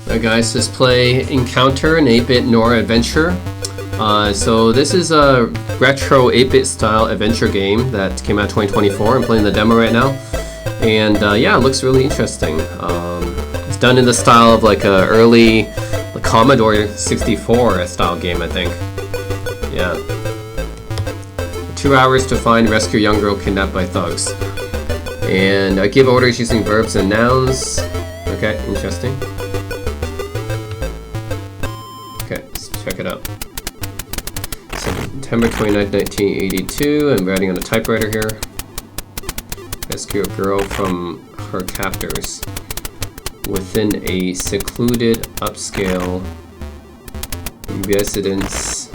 Alright guys, let's play Encounter, an 8-bit Noir adventure. So this is a retro 8-bit style adventure game that came out in 2024. I'm playing the demo right now. And yeah, it looks really interesting. It's done in the style of like a early Commodore 64 style game, I think. Yeah. 2 hours to find, rescue young girl kidnapped by thugs. And I give orders using verbs and nouns. Okay, interesting. Okay, let's check it out. September 29th, 1982. I'm writing on a typewriter here. Rescue a girl from her captors within a secluded upscale residence.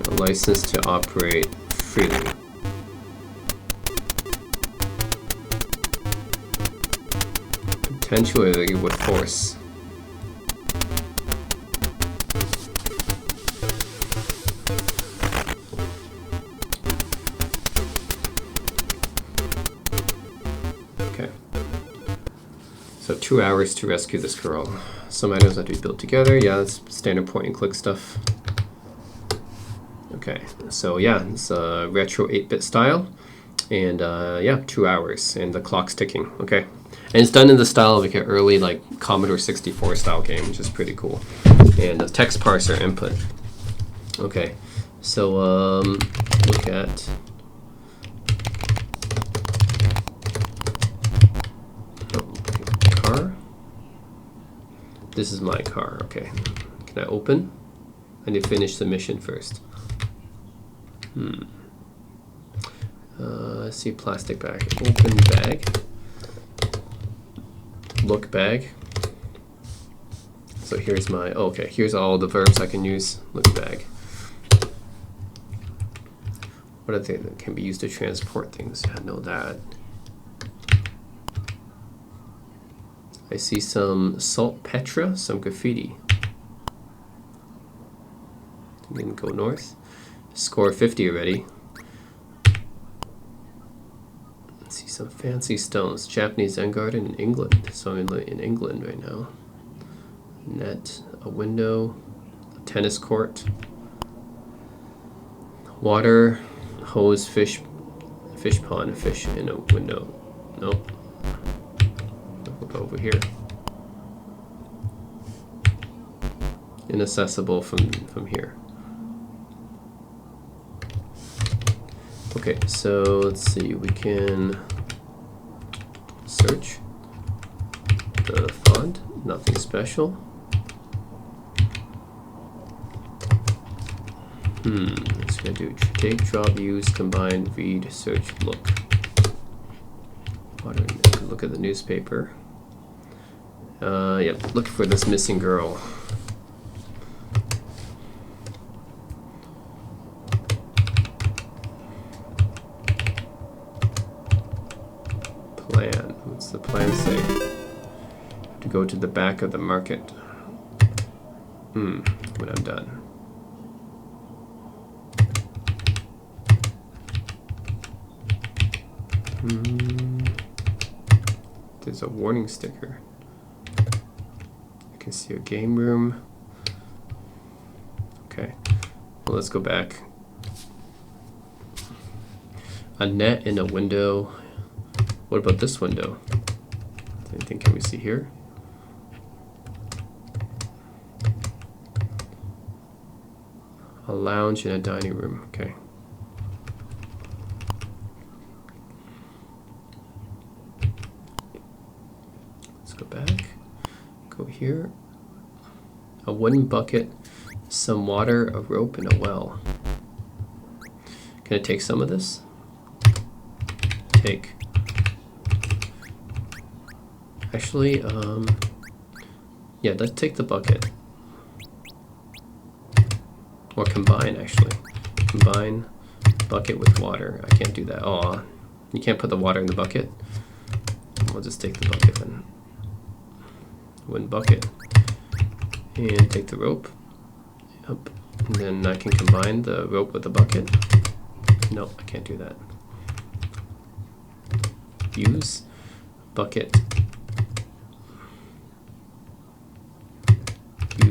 A license to operate freely. Potentially with force. Okay. So 2 hours to rescue this girl. Some items have to be built together. Yeah, that's standard point and click stuff. Okay, so yeah, it's a retro 8-bit style. And yeah, 2 hours and the clock's ticking. Okay. And it's done in the style of like an early like Commodore 64 style game, which is pretty cool. And the text parser input. Okay, so look at car. This is my car. Okay, can I open? I need to finish the mission first. Let's see, plastic bag. Open bag. Look bag. So here's my, okay, here's all the verbs I can use. Look bag. What are they that can be used to transport things? I know that. I see some saltpetra, some graffiti. Didn't go north. Score 50 already. See some fancy stones. Japanese Zen garden in England. So I'm in England right now. Net, a window, a tennis court, water, hose, fish pond, fish in a window. Nope. We'll go over here. Inaccessible from here. Okay, so let's see, we can search the font, nothing special. What's gonna do? Take, draw, use, combine, read, search, look. Look at the newspaper. Yep, look for this missing girl. Plan. What's the plan say? To go to the back of the market. When I'm done. There's a warning sticker. I can see a game room. Okay. Well, let's go back. A net in a window. What about this window? Anything can we see here? A lounge in a dining room. Okay. Let's go back. Go here. A wooden bucket, some water, a rope, and a well. Can I take some of this? Take. Actually, yeah, let's take the bucket. Or combine, actually. Combine bucket with water. I can't do that. Oh, you can't put the water in the bucket. We'll just take the bucket then. Wooden bucket. And take the rope. Yep. And then I can combine the rope with the bucket. No, I can't do that. Use bucket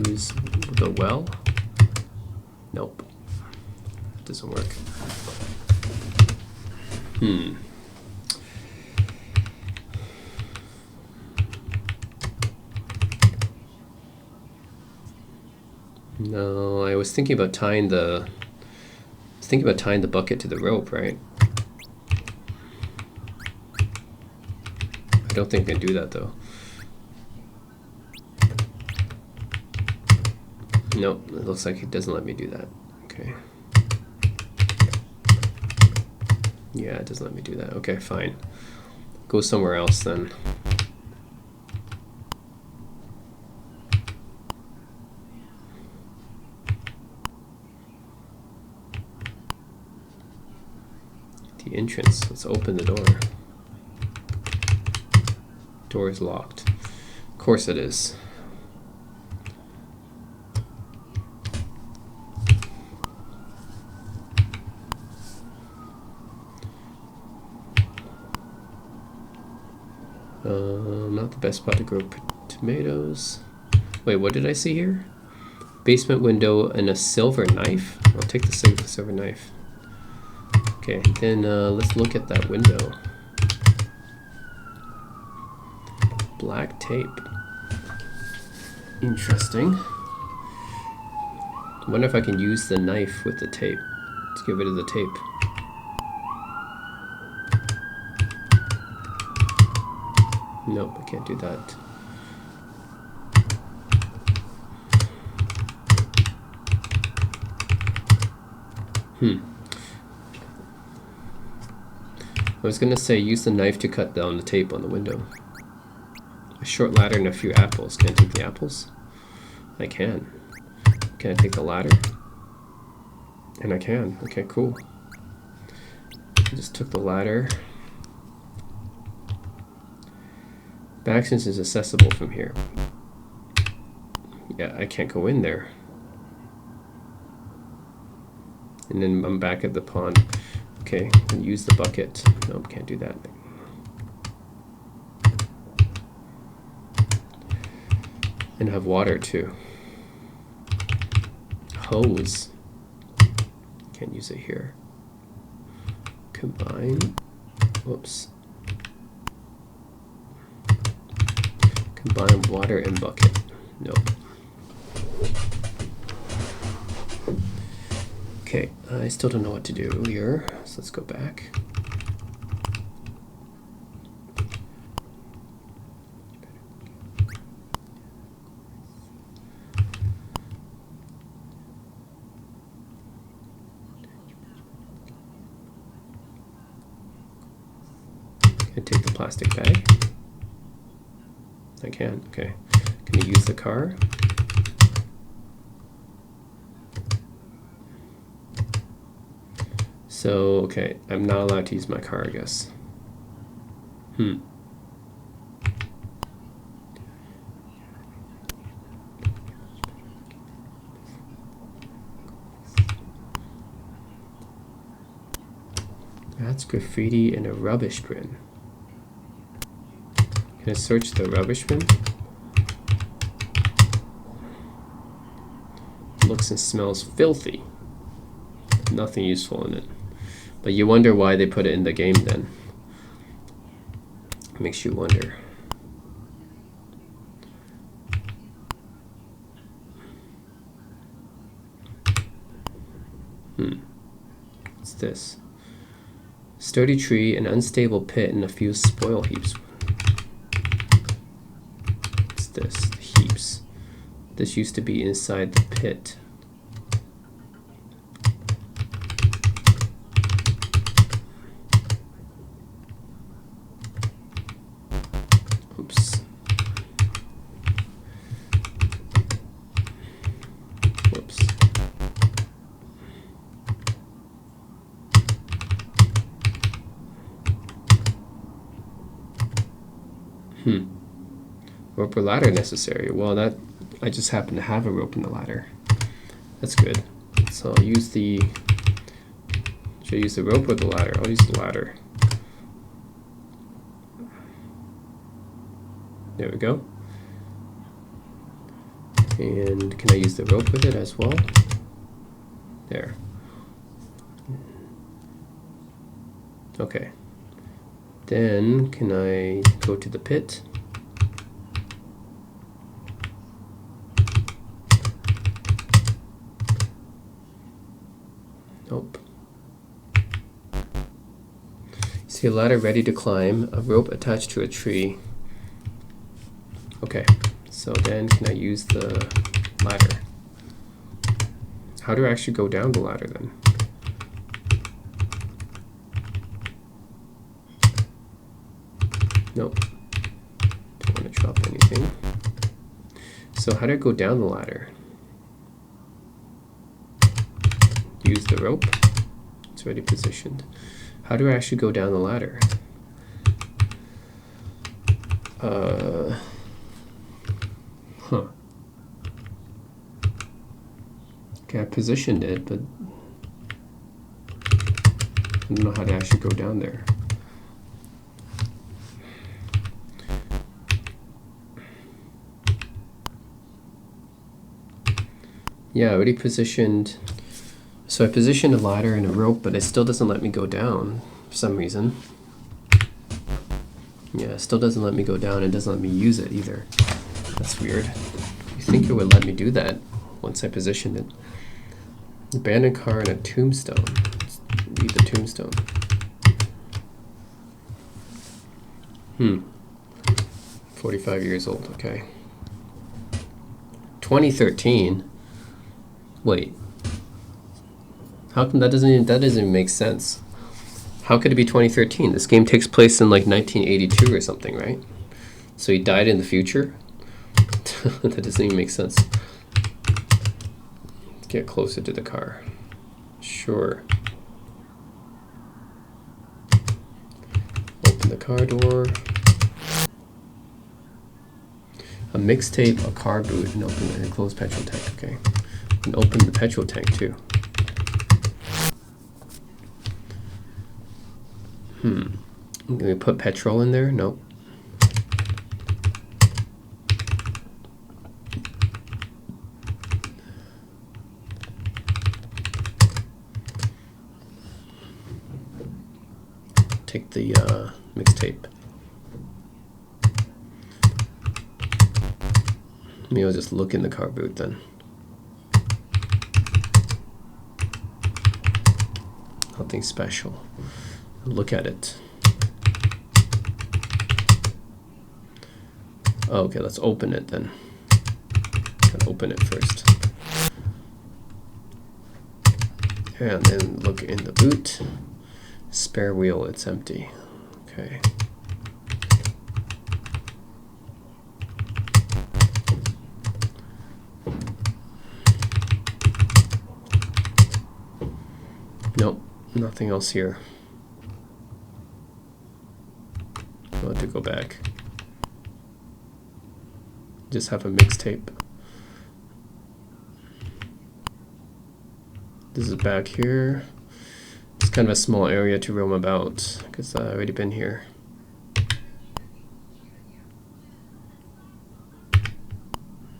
use the well. Nope. Doesn't work. No, I was thinking about tying the bucket to the rope, right? I don't think I can do that though. Nope, it looks like it doesn't let me do that. Okay. Yeah, it doesn't let me do that. Okay, fine. Go somewhere else then. The entrance. Let's open the door. Door is locked. Of course it is. Not the best spot to grow tomatoes. Wait, what did I see here? Basement window and a silver knife? I'll take the silver knife. Okay, then let's look at that window. Black tape. Interesting. I wonder if I can use the knife with the tape to get rid of the tape. Nope, I can't do that. I was gonna say use the knife to cut down the tape on the window. A short ladder and a few apples. Can I take the apples? I can. Can I take the ladder? And I can. Okay, cool. I just took the ladder. Back entrance is accessible from here. Yeah, I can't go in there. And then I'm back at the pond. Okay, and use the bucket. Nope, can't do that. And have water too. Hose. Can't use it here. Combine. Whoops. Combine water and bucket. Nope. Okay, I still don't know what to do here, so let's go back. Can I take the plastic bag? I can, okay. Can you use the car? So, okay, I'm not allowed to use my car, I guess. That's graffiti in a rubbish bin. Can I search the rubbish bin? Looks and smells filthy. Nothing useful in it. But you wonder why they put it in the game then. It makes you wonder. What's this? Sturdy tree, an unstable pit, and a few spoil heaps. What's this? Heaps. This used to be inside the pit. Oops. Whoops. Rope or ladder necessary. Well, that I just happen to have a rope and a ladder. That's good. So I'll use the. Should I use the rope or the ladder? I'll use the ladder. There we go. And can I use the rope with it as well? There. Okay. Then can I go to the pit? Nope. See a ladder ready to climb, a rope attached to a tree. Okay, so then can I use the ladder? How do I actually go down the ladder then? Nope. Don't want to drop anything. So how do I go down the ladder? Use the rope. It's already positioned. How do I actually go down the ladder? Okay, I positioned it, but I don't know how to actually go down there. Yeah, I already positioned. So I positioned a ladder and a rope, but it still doesn't let me go down for some reason. Yeah, it still doesn't let me go down. It doesn't let me use it either. That's weird. You think it would let me do that once I positioned it. Abandoned car and a tombstone. Let's read the tombstone. 45 years old, okay. 2013. Wait. How come that doesn't even make sense? How could it be 2013? This game takes place in like 1982 or something, right? So he died in the future? That doesn't even make sense. Let's get closer to the car. Sure. Open the car door. A mixtape, a car boot, and open and close petrol tank. Okay. And open the petrol tank too. Can we put petrol in there? Nope. Take the mixtape. Maybe I'll just look in the car boot then. Nothing special. Look at it. Oh, okay, let's open it then. Gotta open it first. And then look in the boot. Spare wheel, it's empty. Okay. Nope, nothing else here. I'll have to go back. Just have a mixtape. This is back here. It's kind of a small area to roam about because I've already been here.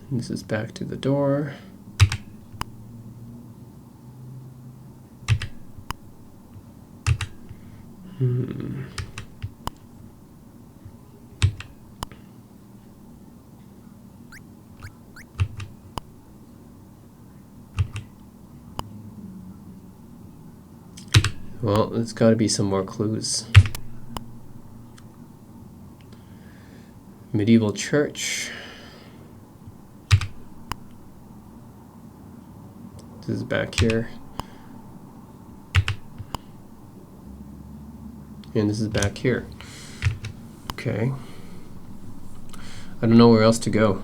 This is back to the door. Well, there's got to be some more clues. Medieval church. This is back here. And this is back here. Okay. I don't know where else to go.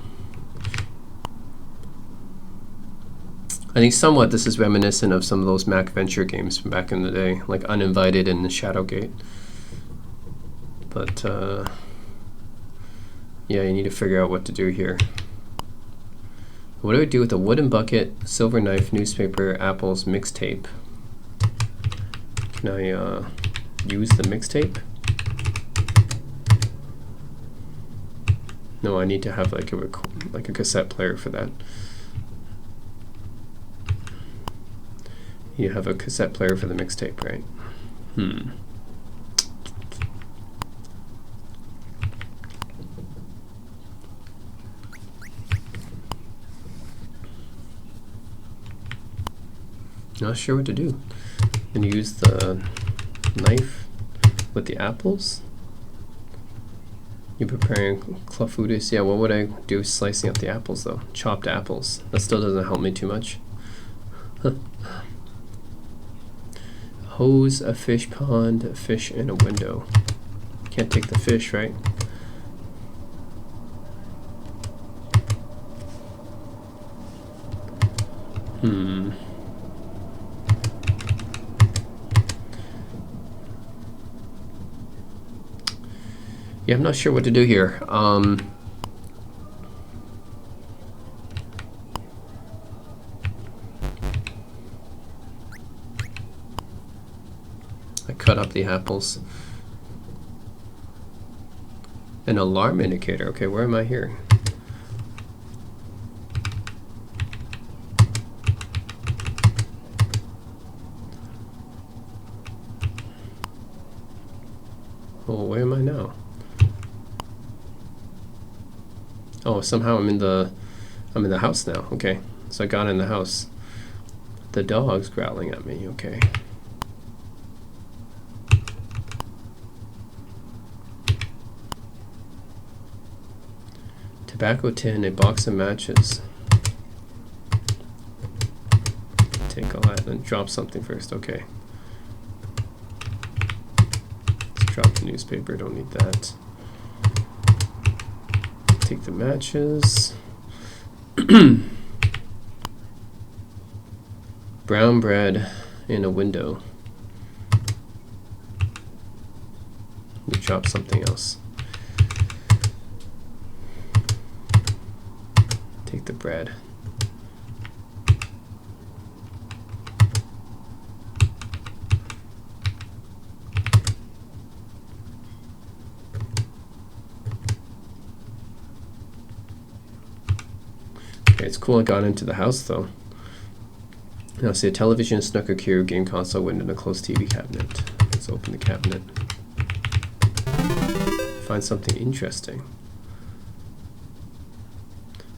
I think somewhat this is reminiscent of some of those Mac Venture games from back in the day, like Uninvited and Shadowgate. But yeah, you need to figure out what to do here. What do I do with a wooden bucket, silver knife, newspaper, apples, mixtape? Can I use the mixtape? No, I need to have like a cassette player for that. You have a cassette player for the mixtape, right? Not sure what to do. I'm gonna use the knife with the apples. You're preparing clafoutis. Yeah, what would I do slicing up the apples though? Chopped apples. That still doesn't help me too much. Hose, a fish pond, a fish in a window. Can't take the fish, right? Yeah, I'm not sure what to do here. I cut up the apples. An alarm indicator. Okay, where am I here? Oh, where am I now? Oh, somehow I'm in the house now. Okay, so I got in the house. The dog's growling at me. Okay. Tobacco tin, a box of matches. Take all that and drop something first. Okay. Let's drop the newspaper. Don't need that. Take the matches. Brown bread in a window. We chop something else. Take the bread. It's cool I got into the house though. Now see a television, snooker cue, game console, window, and a closed TV cabinet. Let's open the cabinet. Find something interesting.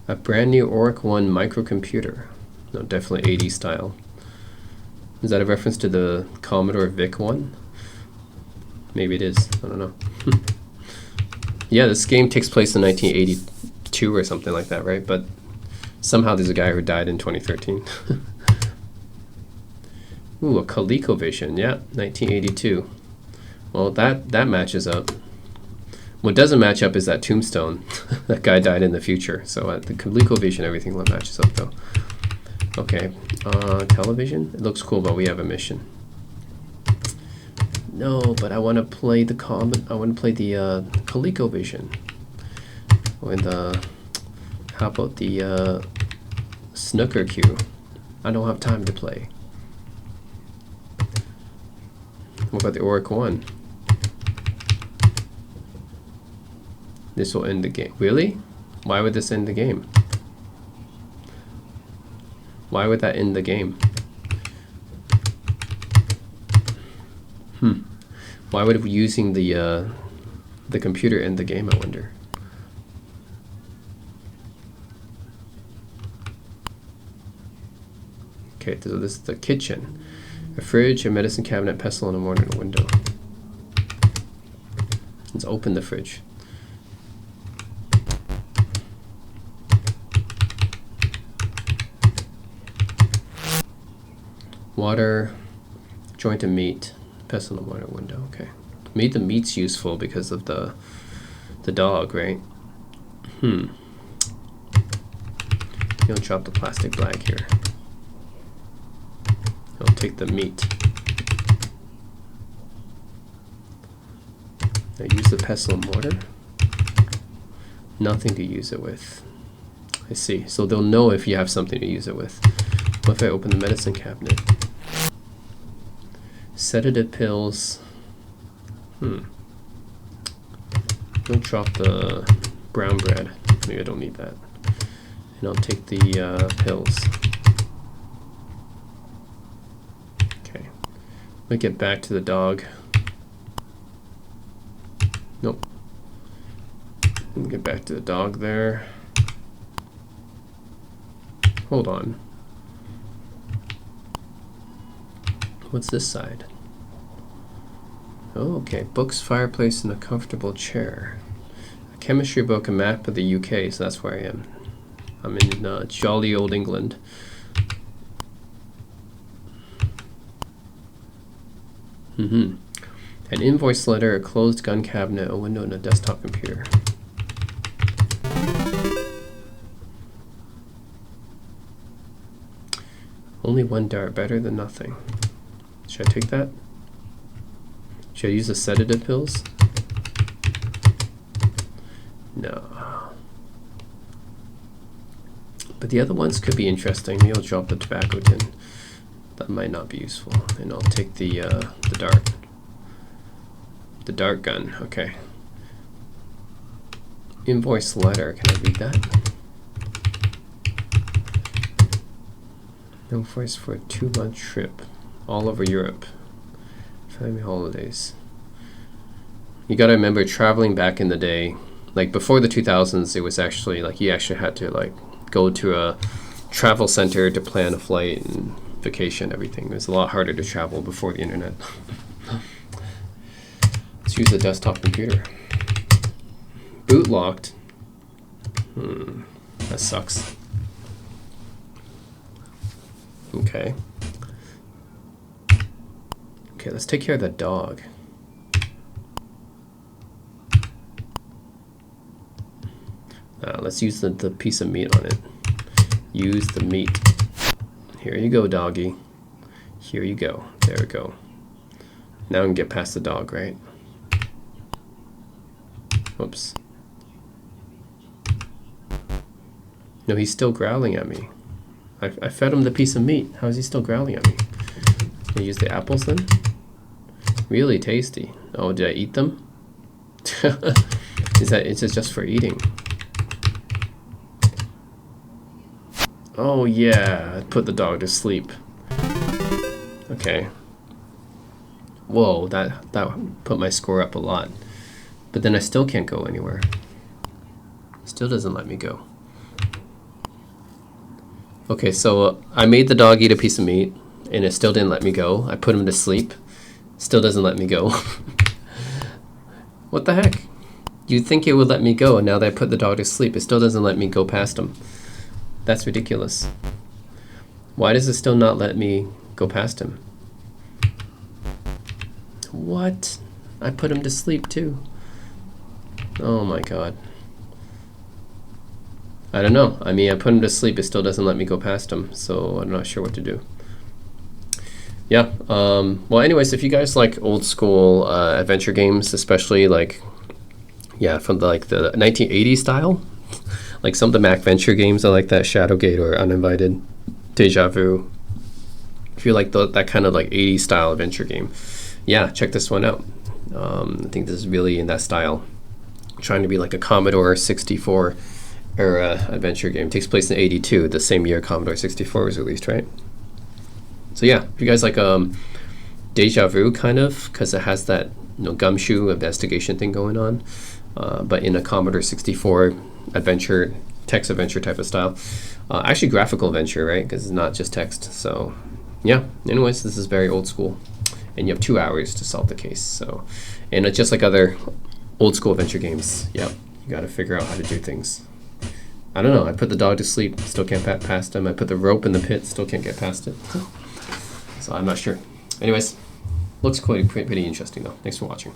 A brand new Oric 1 microcomputer. No, definitely 80s style. Is that a reference to the Commodore VIC 1? Maybe it is. I don't know. Yeah, this game takes place in 1982 or something like that, right? But somehow there's a guy who died in 2013. Ooh, a ColecoVision. Yeah, 1982. Well, that matches up. What doesn't match up is that tombstone. That guy died in the future. So at the ColecoVision, everything matches up though. Okay, television. It looks cool, but we have a mission. No, but I want to play the ColecoVision. How about the snooker cue? I don't have time to play. What about the Oric 1? This will end the game. Really? Why would this end the game? Why would that end the game? Why would using the computer end the game, I wonder? Okay, so this is the kitchen. A fridge, a medicine cabinet, pestle, and a mortar and a window. Let's open the fridge. Water, joint of meat, pestle, and a mortar and window. Okay. Made the meat's useful because of the dog, right? You'll drop the plastic bag here. I'll take the meat. I use the pestle and mortar. Nothing to use it with. I see. So they'll know if you have something to use it with. What if I open the medicine cabinet? Sedative pills. Don't drop the brown bread. Maybe I don't need that. And I'll take the pills. Okay. Let me get back to the dog. Nope. Let me get back to the dog there. Hold on. What's this side? Oh, okay. Books, fireplace, and a comfortable chair. A chemistry book, a map of the UK, so that's where I am. I'm in jolly old England. An invoice letter, a closed gun cabinet, a window, and a desktop computer. Only one dart, better than nothing. Should I take that? Should I use the sedative pills? No. But the other ones could be interesting. Maybe I'll drop the tobacco tin. That might not be useful. And I'll take the dart. The dart gun, okay. Invoice letter, can I read that? Invoice for a 2-month trip all over Europe. Family holidays. You gotta remember, traveling back in the day, like before the 2000s, it was actually like you actually had to like go to a travel center to plan a flight and vacation, everything. It was a lot harder to travel before the internet. Let's use the desktop computer. Boot locked. That sucks. Okay. Okay, let's take care of the dog. Let's use the piece of meat on it. Use the meat. Here you go, doggy. Here you go. There we go. Now I can get past the dog, right? Oops. No, he's still growling at me. I fed him the piece of meat. How is he still growling at me? Can I use the apples then? Really tasty. Oh, did I eat them? Is it just for eating? Oh yeah, I put the dog to sleep. Okay. Whoa, that put my score up a lot. But then I still can't go anywhere. Still doesn't let me go. Okay, so I made the dog eat a piece of meat, and it still didn't let me go. I put him to sleep. Still doesn't let me go. What the heck? You'd think it would let me go, and now that I put the dog to sleep, it still doesn't let me go past him. That's ridiculous. Why does it still not let me go past him? What? I put him to sleep too. Oh my god. I don't know. I mean, I put him to sleep, it still doesn't let me go past him, so I'm not sure what to do. Yeah, well anyways, if you guys like old school adventure games, especially like, yeah, from the 1980s style, like some of the Mac Venture games are like that, Shadowgate or Uninvited, Deja Vu. If you like that kind of like 80s style adventure game, yeah, check this one out. I think this is really in that style. Trying to be like a Commodore 64 era adventure game. It takes place in '82, the same year Commodore 64 was released, right? So yeah, if you guys like Deja Vu kind of, because it has that gumshoe investigation thing going on, but in a Commodore 64 adventure, text adventure type of style. Actually graphical adventure, right? Because it's not just text. So yeah, anyways, this is very old school. And you have 2 hours to solve the case. So, and it's just like other old school adventure games. Yep, you got to figure out how to do things. I don't know. I put the dog to sleep, still can't past him. I put the rope in the pit, still can't get past it. So I'm not sure. Anyways, looks pretty interesting though. Thanks for watching.